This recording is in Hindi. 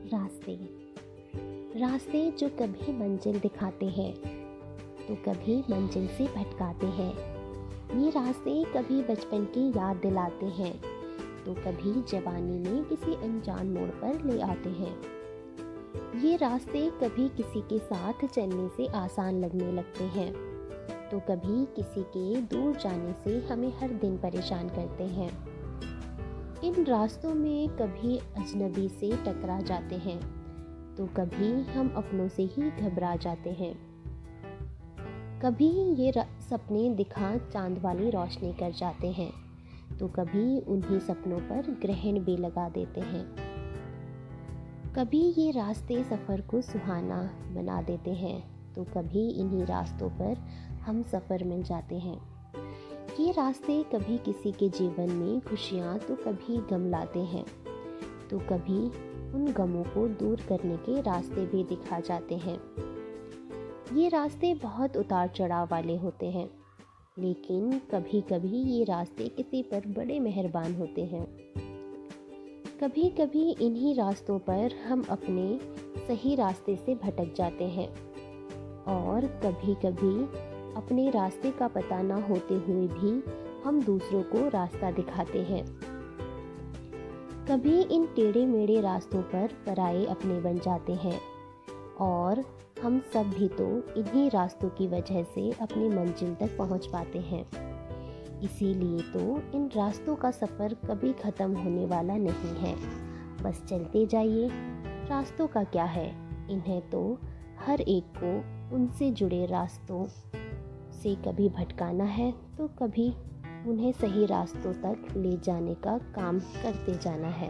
रास्ते रास्ते जो कभी मंजिल दिखाते हैं तो कभी मंजिल से भटकाते हैं। ये रास्ते कभी बचपन की याद दिलाते हैं तो कभी जवानी में किसी अनजान मोड़ पर ले आते हैं। ये रास्ते कभी किसी के साथ चलने से आसान लगने लगते हैं तो कभी किसी के दूर जाने से हमें हर दिन परेशान करते हैं। इन रास्तों में कभी अजनबी से टकरा जाते हैं तो कभी हम अपनों से ही घबरा जाते हैं। कभी ये सपने दिखा चांद वाली रोशनी कर जाते हैं तो कभी उन्हीं सपनों पर ग्रहण भी लगा देते हैं। कभी ये रास्ते सफ़र को सुहाना बना देते हैं तो कभी इन्हीं रास्तों पर हम सफ़र मिल जाते हैं। ये रास्ते कभी किसी के जीवन में खुशियाँ तो कभी गम लाते हैं तो कभी उन गमों को दूर करने के रास्ते भी दिखा जाते हैं। ये रास्ते बहुत उतार चढ़ाव वाले होते हैं लेकिन कभी कभी ये रास्ते किसी पर बड़े मेहरबान होते हैं। कभी कभी इन्हीं रास्तों पर हम अपने सही रास्ते से भटक जाते हैं और कभी कभी अपने रास्ते का पता ना होते हुए भी हम दूसरों को रास्ता दिखाते हैं। कभी इन टेढ़े मेढ़े रास्तों पर पराये अपने बन जाते हैं और हम सब भी तो इन्हीं रास्तों की वजह से अपनी मंजिल तक पहुंच पाते हैं। इसीलिए तो इन रास्तों का सफ़र कभी ख़त्म होने वाला नहीं है। बस चलते जाइए, रास्तों का क्या है, इन्हें तो हर एक को उनसे जुड़े रास्तों से कभी भटकाना है तो कभी उन्हें सही रास्तों तक ले जाने का काम करते जाना है।